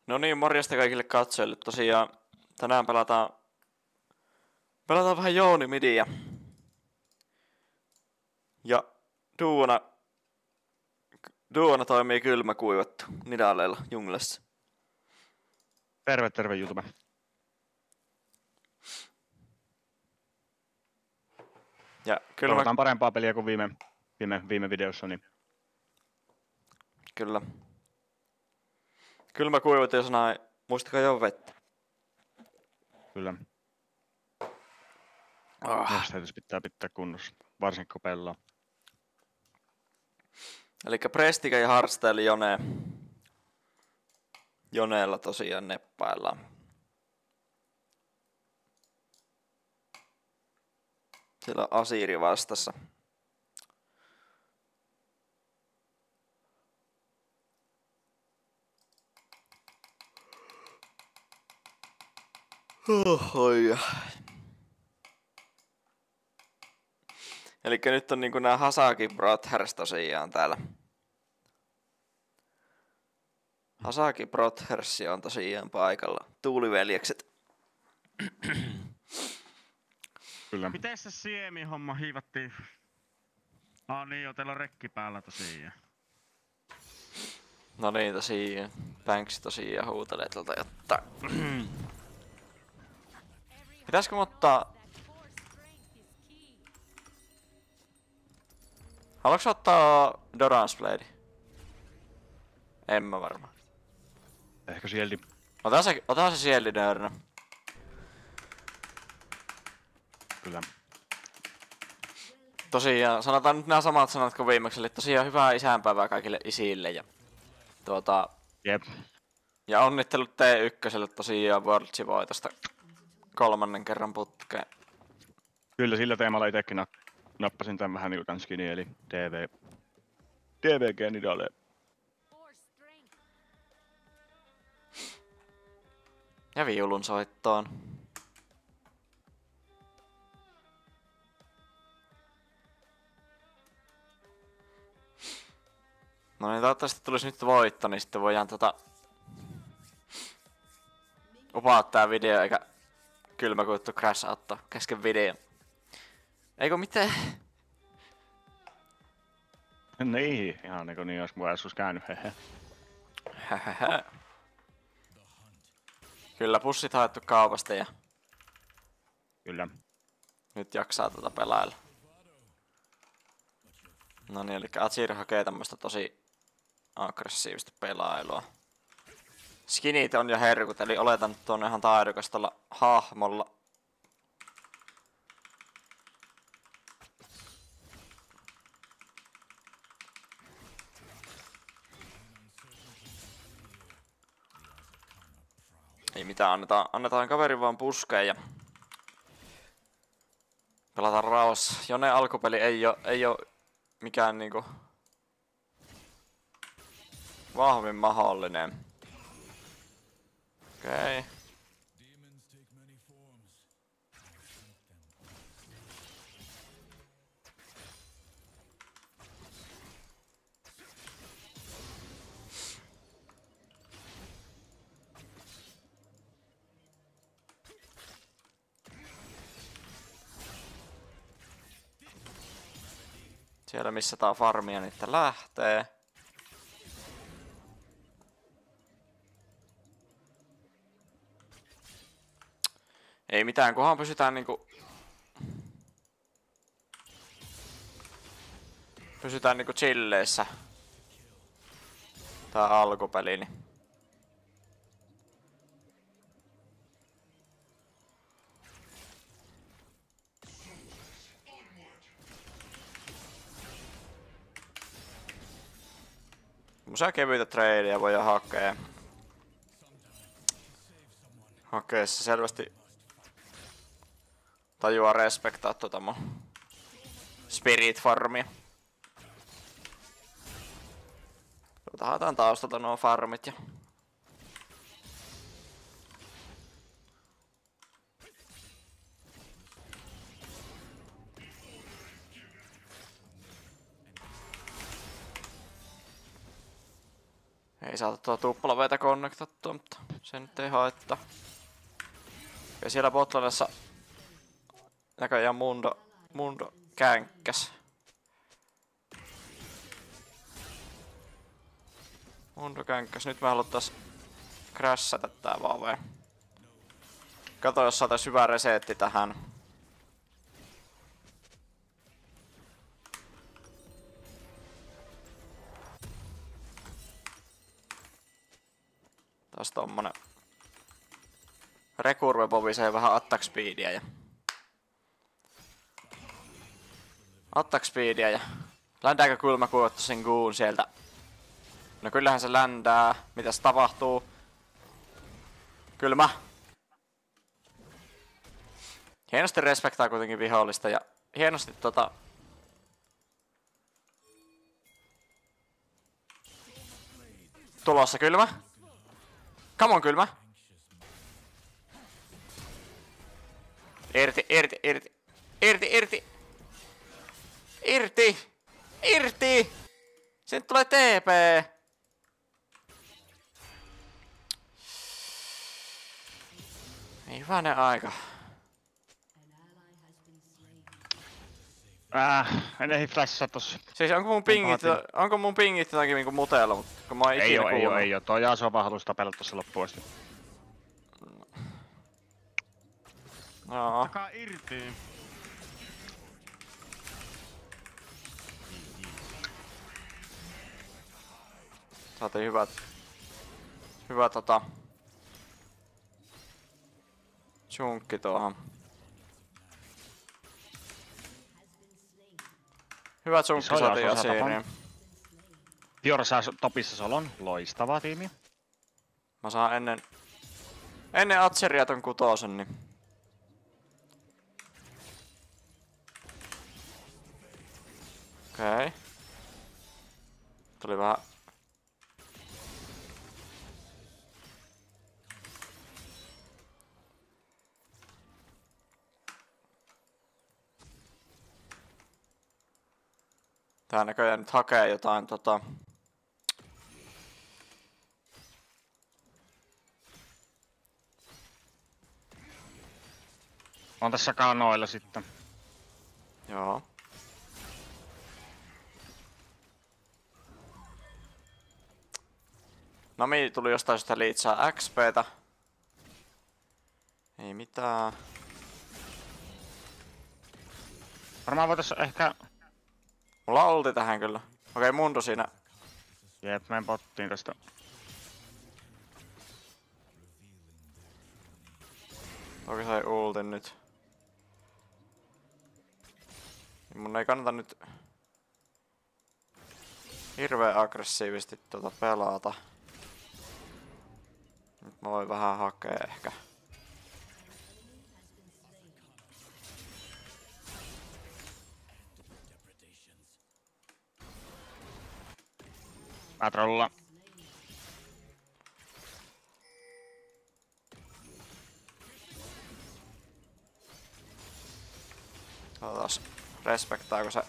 No niin, morjesta kaikille katsojille. Tosiaan tänään pelataan vähän Jouni Midiä. Ja duona toimii kylmäkuivattu Nidaleilla junglessa. Terve YouTube. Ja Toivotaan parempaa peliä kuin viime videossa, niin Kyllä. Kylmäkuivattu, jos näin, muistakaa jo vettä. kyllä. Nesteytys pitää kunnossa, varsinkin kun pelaa. Elikkä Prestige ja Hardstyle Joneella tosiaan neppaillaan. Siellä on Asiri vastassa. Ohoja. Elikkä nyt on niinku nää Hasaki Brothers tosiaan täällä. Hasaki Brothers on tosiaan paikalla. Tuuliveljekset. Kyllä. Miten se Siemi-homma hiivattiin? Niin jo, teillä on rekki päällä tosiaan. No niin, tosiaan. Banks tosiaan huutelee tuolta jotta. Pitäisikö ottaa... Haluatko ottaa Doran's Blade? En mä varmaan. Ehkä Shieldi. Ota se Shieldi nööränä. Kyllä. Tosiaan, sanotaan nyt nämä samat sanat kuin viimeksi, eli tosiaan hyvää isänpäivää kaikille isille ja Jep. Ja onnittelut T1 tosiaan Worldsin voitosta 3. kerran putkeen. Kyllä sillä teemalla itekin nappasin tämän vähän niukan skinin, eli DVG Nidale. Ja viulun soittoon. No niin, toivottavasti tulisi nyt voitto, niin sitten voidaan upaa tää video eikä kylmäkuittu crash ottaa kesken video. Eikö mitään? Niin, ihan niinku niin, jos mun olisi käynyt, hehe. Kyllä pussit haettu kaupasta ja Kyllä. nyt jaksaa pelailla. No niin, eli Azir hakee tämmöstä tosi aggressiivista pelailua. Skinit on jo herkut, eli oletan, että on ihan taidokas tuolla hahmolla. Ei mitään, annetaan kaverin vaan puskeen ja pelataan rauhassa. Jone alkupeli ei oo mikään niinku vahvin mahdollinen. Okei. Siellä missä tää farmia niitä lähtee. Ei mitään, kunhan pysytään niinku chilleissä. Tää alkupeli, niin. Semmosia kevyitä tradeja voi hakea se selvästi tajuaa respektaa mun Spirit Farmia. Haetaan taustalta nuo farmit ja Ei saata tuo tuppalaveitä konnektattua, mutta se nyt ei haittaa. Ja siellä botlanessa näköjään Mundo känkkäs. Mundo känkkäs. Nyt me haluttais crashata tää vaan vai. Kato jos saatais hyvä resetti tähän. Taas tommonen Recurve povisee vähän attack speedia ja ländääkö kylmä kuotta sen kuun sieltä? No kyllähän se ländää. Mitäs tapahtuu? Kylmä. Hienosti respektaa kuitenkin vihollista ja hienosti tulossa kylmä. Come on kylmä. Irti. Sinne tulee TP. Ei hyvänen aika. En ehdi flashaa tossa. Siis onko mun pingit jotakin niinku mutella, mutta kun mä oon ikinä kuullut. Ei oo. Tuo Yasuo vaan halus tapella tossa loppuun asti. Joo. Takaa irti. Saatiin hyvä chunkki tuohon. Hyvä chunkki saatiin Asiriin. Fiora saa topissa solon. Loistava tiimi. Mä saan ennen Atseria ton kutosen, niin okei. Tuli vähän tää näköjään nyt hakee jotain On tässä kanoilla sitten. Joo. Nami tuli jostain sitä liitsaa XPtä. Ei mitään. Varmaan voitais ehkä... Mulla on ulti tähän kyllä. Okei, Mundo siinä. Jep, menen pottiin tästä. Toki sai ultin nyt. Mun ei kannata nyt hirveän aggressiivisesti pelata. Nyt mä voin vähän hakea ehkä. Mä trollaan. Katsotaan, respektaako se.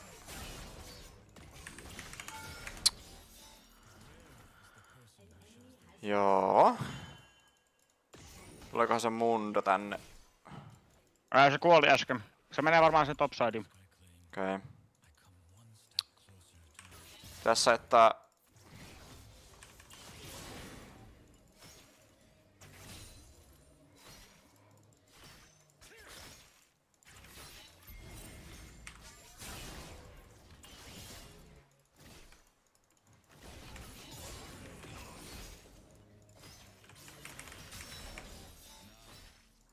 Joo. Tuleekohan se Mundo tänne? Se kuoli äsken. Se menee varmaan sen topsideen. Okei. Tässä että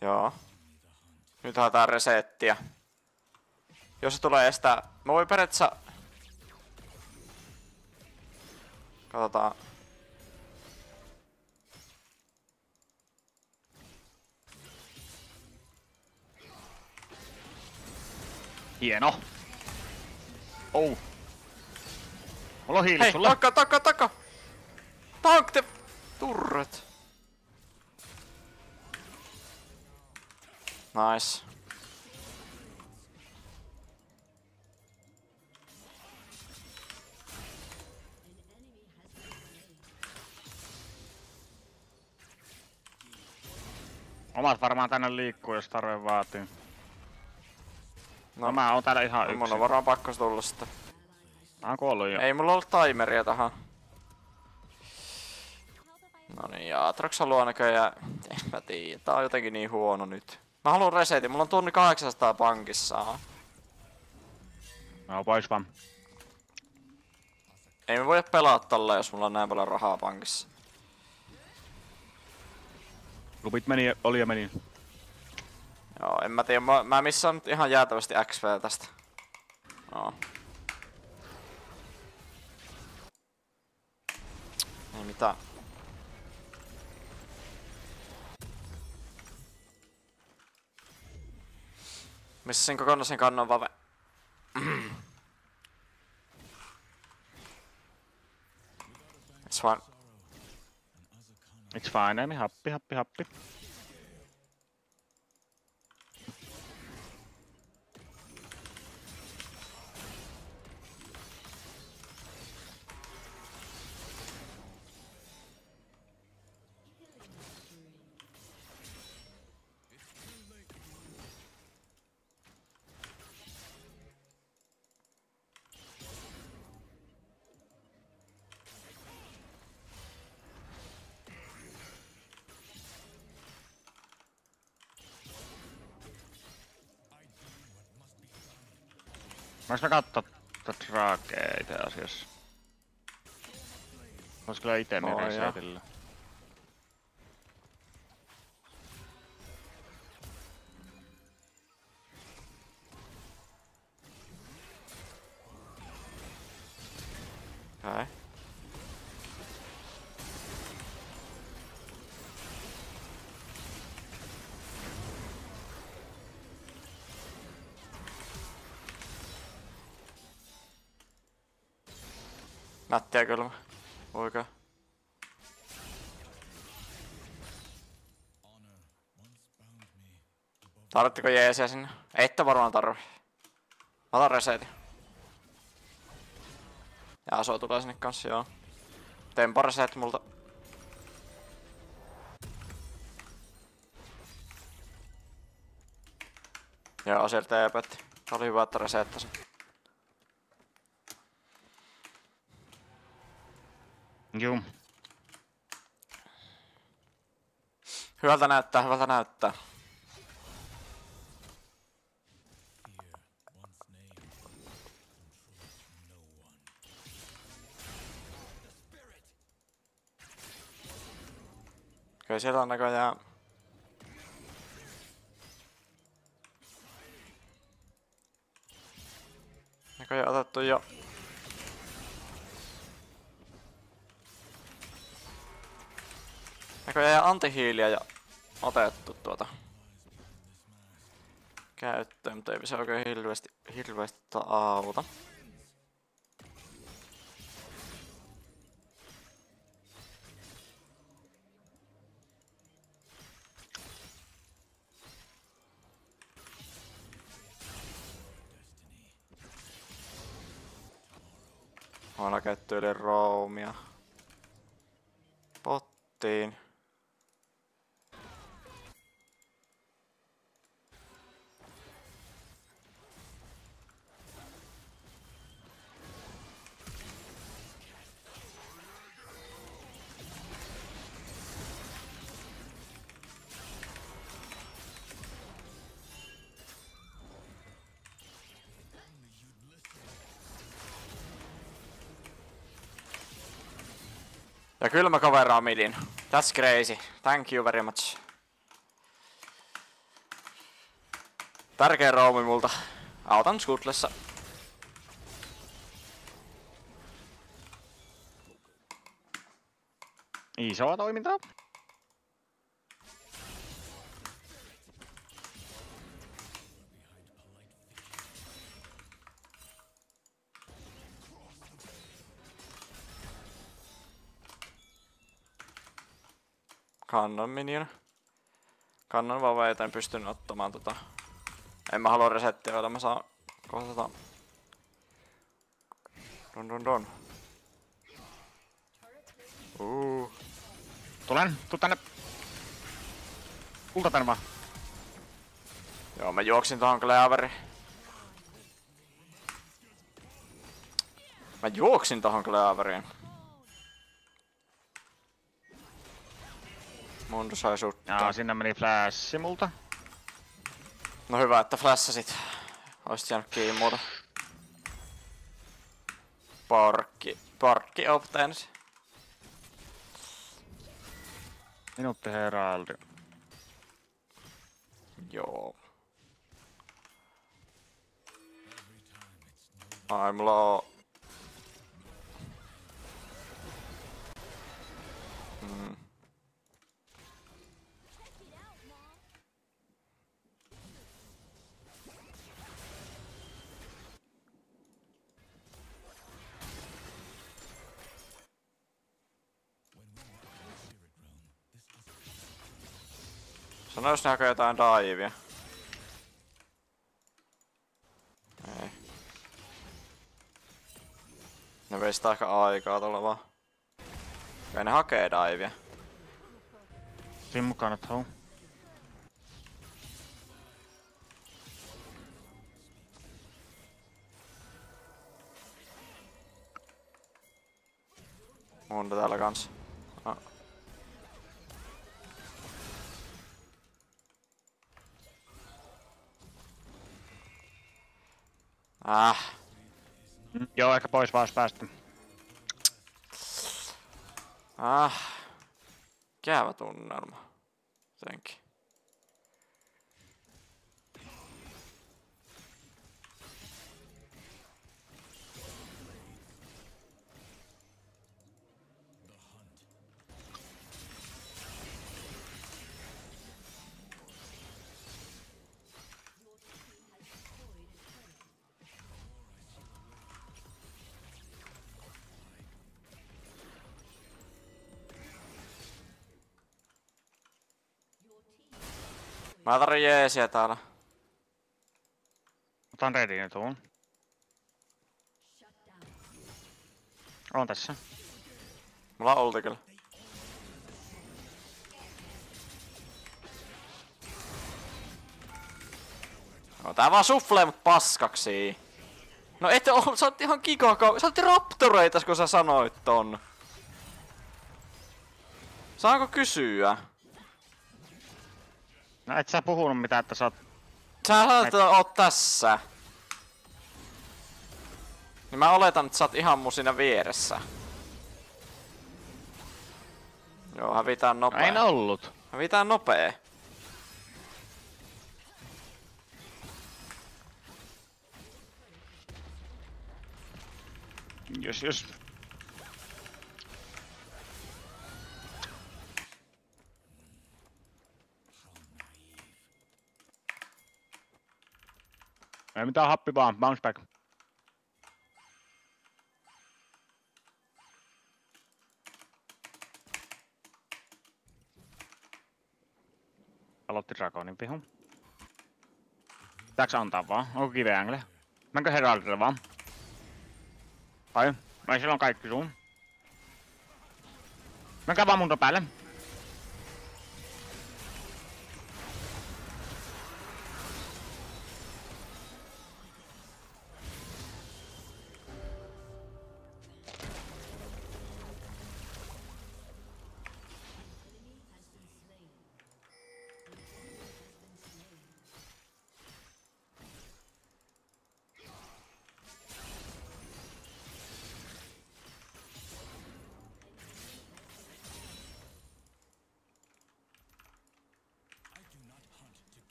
joo. Nyt haetaan resettiä. Jos se tulee estää... Mä voin periaatteessa... Katsotaan. Hieno. Oh. Mulla on hiili Hei, sulla. taka! Tank the turret! Nice. Omat varmaan tänne liikkuu, jos tarve vaatii. No, No mä oon täällä ihan mun yksin. on varmaan pakko tulla sitten. Mä oon kuollut jo. Ei mulla ollut timeria tähän. No niin, ja Aatrox haluaa näköjään... En mä tiedä, tää on jotenkin niin huono nyt. Mä haluan resetin, mulla on 1800 pankissa. No pois vaan. Ei me voida pelaa tällä, jos mulla on näin paljon rahaa pankissa. Lupit meni, oli ja meni. Joo, en mä tiedä, mä missaan nyt ihan jäätävästi XP tästä. Joo. Ei mitään. Missä sen kokonaisen kannon vave? It's fine. It's fine, Emi. Happi, happi, happi. Vois mä kattoo tätä Drakea itse asiassa. Vois kyllä itemi Oh, resetillä. Okay. Nättiä kyllä. Voikaa. Tarvittiko jeesiä sinne? Ette varmaan tarvi. Mä otan resetin. Ja Aso tulee sinne kanssa, joo. Tempo reset multa. Joo, sieltä TP:tti. Oli hyvä, että resettäsi. Juu. Hyvältä näyttää, hyvältä näyttää. Kyllä siellä on näköjään... Näköjään otettu jo... Näköjään antihiiliä ja otettu käyttöön, mutta ei se oikein hirveästi auta. Aina käyttöille roomia. Pottiin. Ja kyllä mä coveraan midin. That's crazy. Thank you very much. Tärkeä roomi multa. Autan skutlessa. Isoa toimintaa. Kannon minion. Kannon vaan en pystynyt ottamaan En mä halua resettiä, joten mä saan kohta Don. Tulen, tuu tänne. Ulta tän vaan. Joo, mä juoksin tohon Cleaveriin. Mä juoksin tohon Cleaveriin. Mundo sai suttaa. Jaa, sinne meni flashi multa. No hyvä, että flashasit. Oisit jäänyt kiinni muuta. Parkki obtains. Minuutti heraldi. Joo. I'm low. Sano jos näkö jotain daivia. Ei. Ne veistää aika aikaa tuolla vaan. Kai ne hakee daivia. Siinä mukana tuohon. Mundo täällä kans. No. Joo, ehkä pois vaan jos päästä. Käävä tunnelma. Jotenkin. Mä tarvin jeesiä täällä. Otan readyin tuun. On tässä. Mulla on ulti kyllä. No tää vaan sufflee mut paskaksi. No et oo, sä oot ihan gigakau... Sä oot raptoreitas kun sä sanoit ton. Saanko kysyä? No et sä puhunut mitään, että sä oot... Sä sanoit, että oot tässä. Niin mä oletan, että sä oot ihan mun siinä vieressä. Joo, hävitään No nopee. en ollut. Hävitään nopee. Jos... Ei mitään, happi vaan, bounce back. Aloitti Dragonin pihun. Pitääks antaa vaan? Onko kive angle? Menkö Heraldille vaan? Ai, vai siellä on kaikki sun. Menkää vaan Mundo päälle.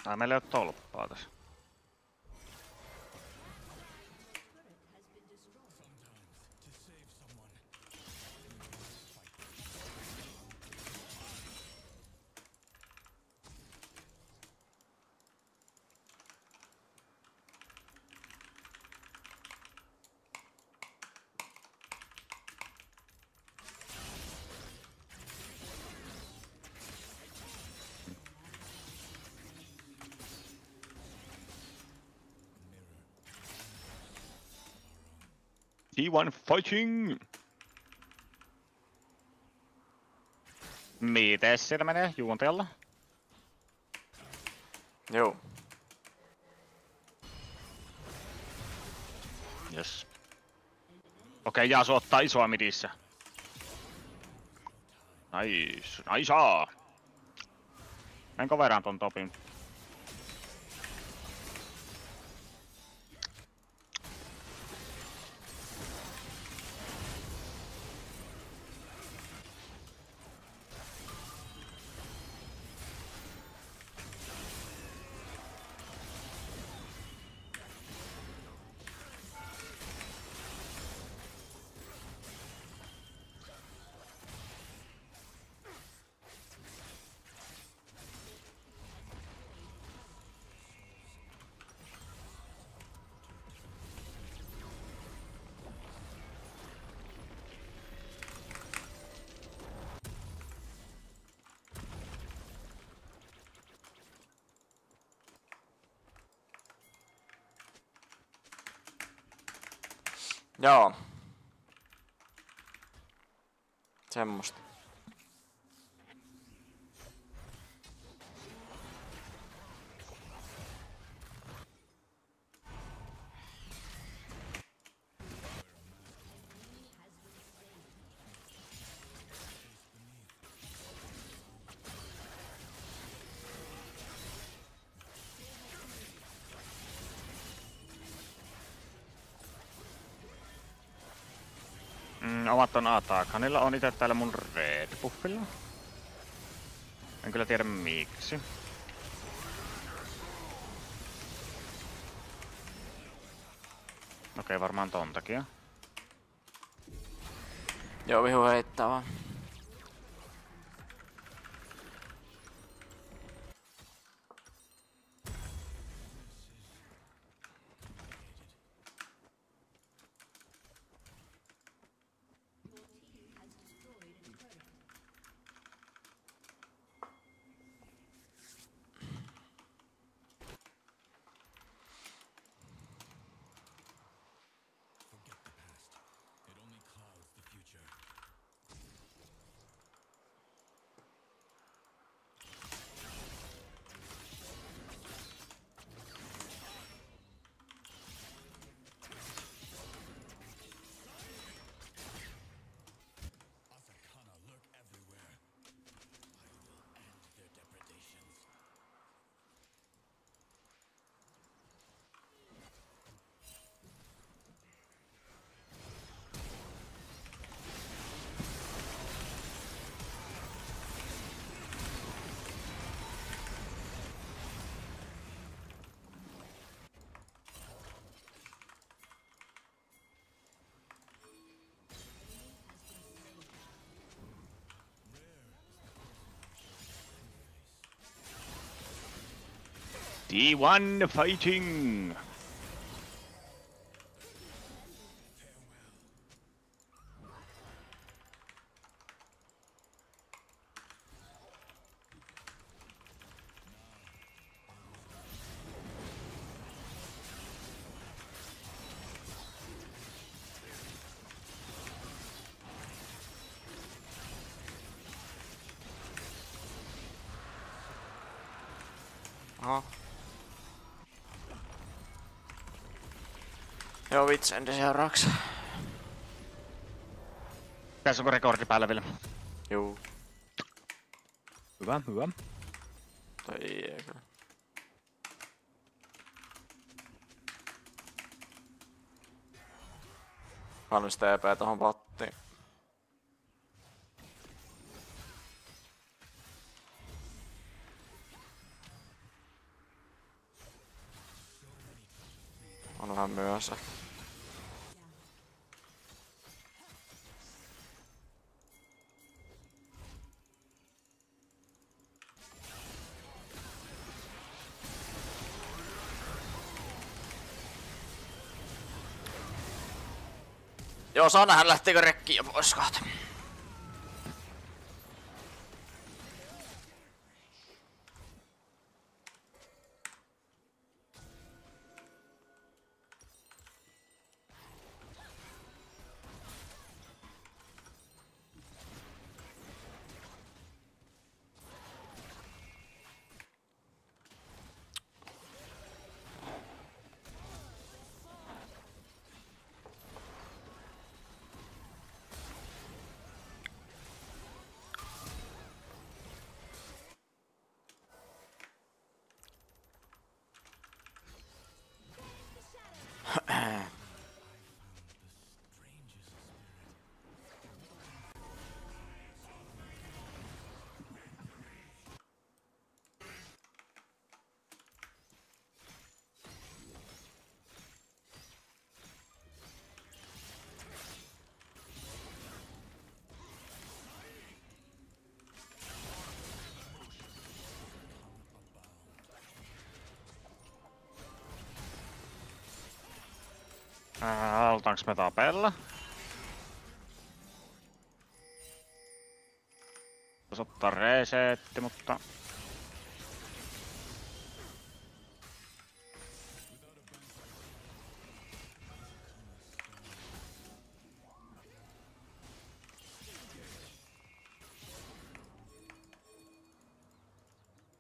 Ai meillä ei oo tolppaa tässä. T1 fighting! Mites siellä menee juonteella? Joo. Yes. Okei, Jaasu ottaa isoa midissä. Nice, naisaa! Menen coveraan ton topin. Joo. Semmosta. Omat on Atakanilla, on itse täällä mun red buffilla. En kyllä tiedä miksi. Okei, varmaan ton takia. Joo, vihu heittää vaan. T1 fighting! Aha. Joo, Vitsendi seuraavaksi. Tässä onko rekordi päällä vielä? Juu. Hyvä, hyvä. Tai ei kyllä. Valmista EPää tohon bottiin. Joo, saa nähdä lähteekö rekki jo pois kohta. Halutaanko me tapella? Jos ottaa resetti, mutta...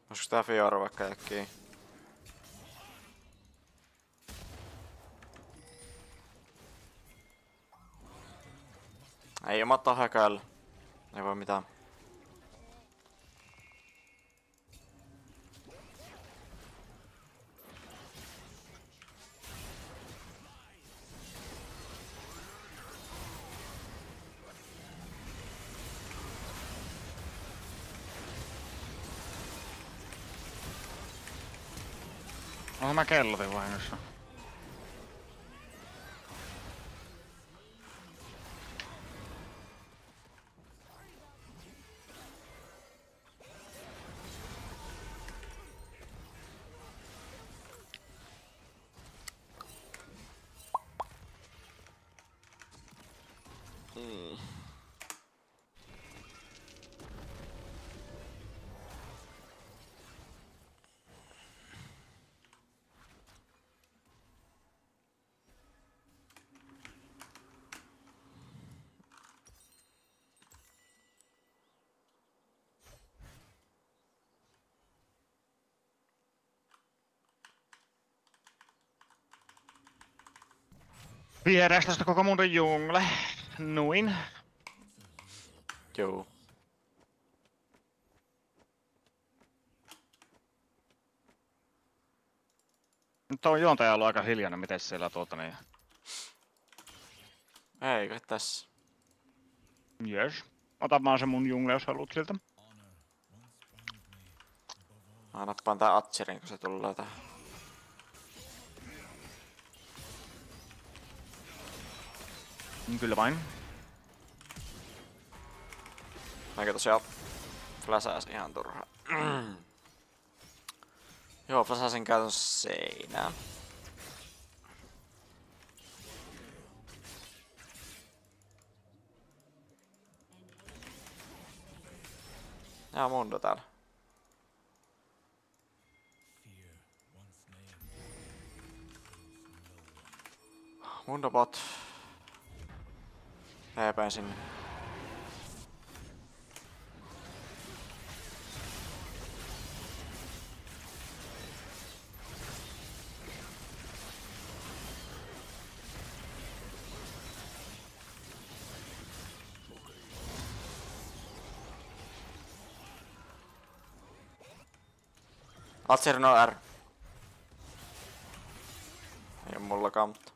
Olisiko tää Fiora vaikka jäkkii? Ei omat häkällä. Ei voi mitään. Onko mä kellotin vahingossa? Vierestä koko mun jungle. Nuin. Joo. Nyt on juontaja ollut aika hiljainen, miten siellä niin... Eikö tässä? Jes. Ota vaan se mun jungle, jos haluut siltä. Mä nappaan tää Atcherin, kun se tulee tähän. Kyllä vain. Mäkin tosiaan fläsäs ihan turha. Joo, fläsäsin käytännössä seinään. Ja Mundo täällä. Mundo bot. TP:n sinne. Atser no R. Ei oo mullakaan, mutta...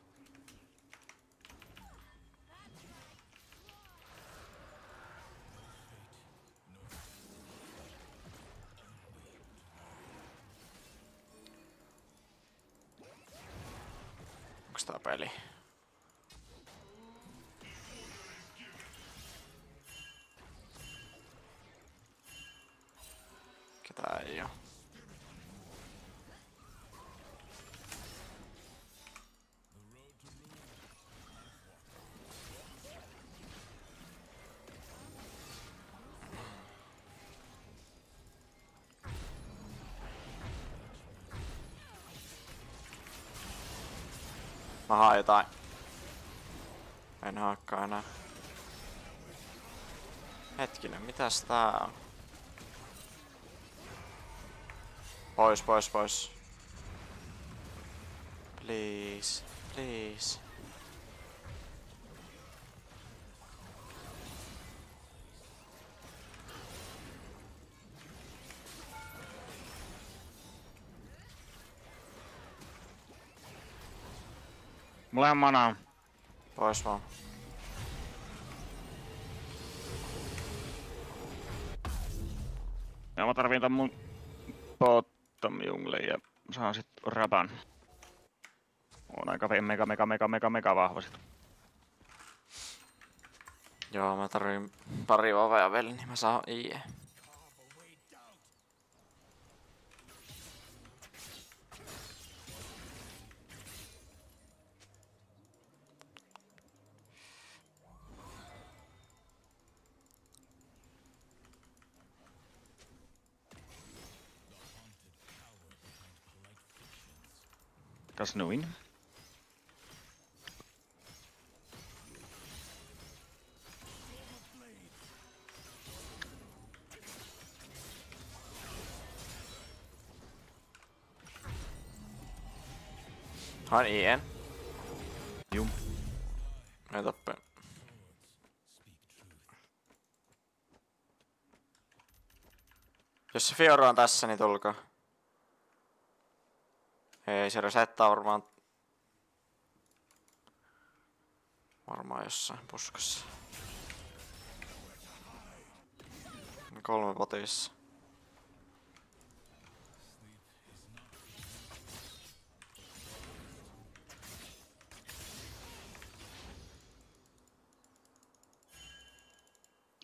Onks tää peli? Ketä ei oo? Mä haan jotain. En haakkaa enää. Hetkinen, mitäs tää on? Pois, pois, pois. Please, please. Mulla on manaa. Pois vaan. Ja mä tarviin tän mun bottom junglen ja saan sit rapan. On aika mega vahva sit. Joo, mä tarviin pari vavea vielä, niin mä saan IE. Kas noin. Haan IEn. Juu. Mä tappeen. Jos se Fiora on tässä, niin tulkaa. Ei, se resettaa varmaan jossain puskassa. 3 potissa.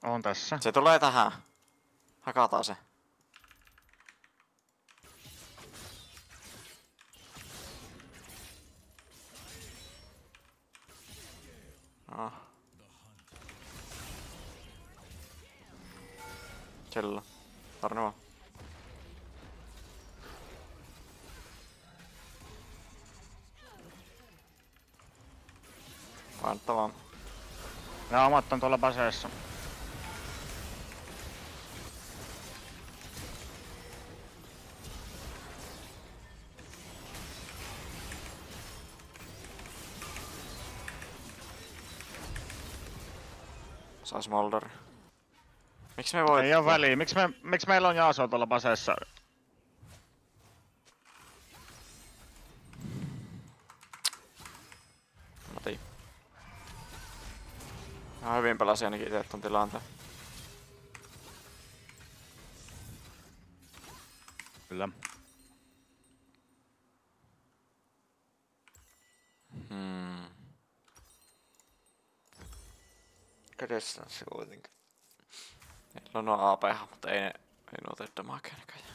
On tässä. Se tulee tähän. Hakataan se. Ah. Kyllä. Tarni vaan. Painetta vaan. Ja omat on tuolla baseessa. Saa Smolder. Miksi me voit? Ei oo väliä. Miksi meillä on Yasuo tuolla baseessa? Mati. Mä hyvin pelasin ainakin itse ton tilanteen. Kyllä. Kädessä on se kuitenkin. Niillä on nuo AP, mutta ei nuo tee damakea näköjään.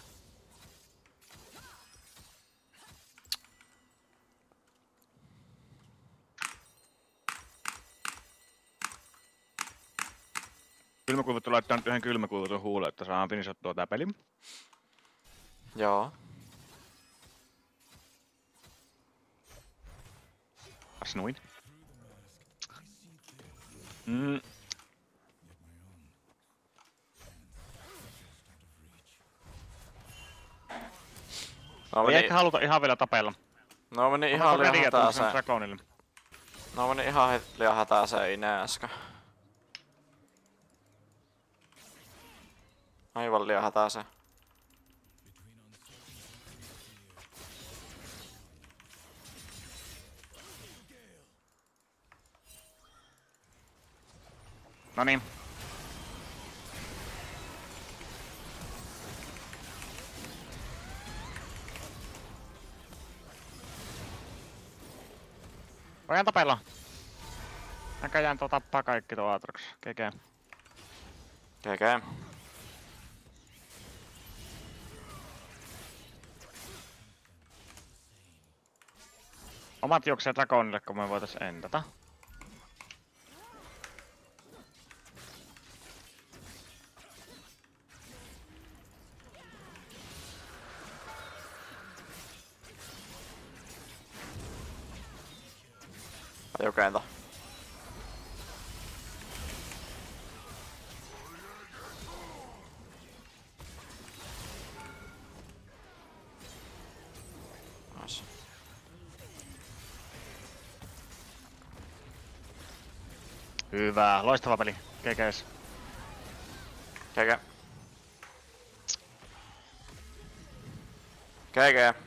Kylmäkuivattu laittaa nyt yhden kylmäkuivatun huuleen, että saadaan finisattua tää peli. Joo. Kas noin. Ei ehkä haluta ihan vielä tapella. No meni ihan liian hätääseen. Dragonille. No meni ihan liian hätääseen Ine äsken. Aivan liian hätääseen. Noniin. Voidaan tapella. Näköjään tappaa kaikki tuo Aatrox. GG. GG. Omat juoksee Dragonille, kun me voitais endata. Jokenta. Nice. Hyvä, loistava peli. GGS. GG. GG.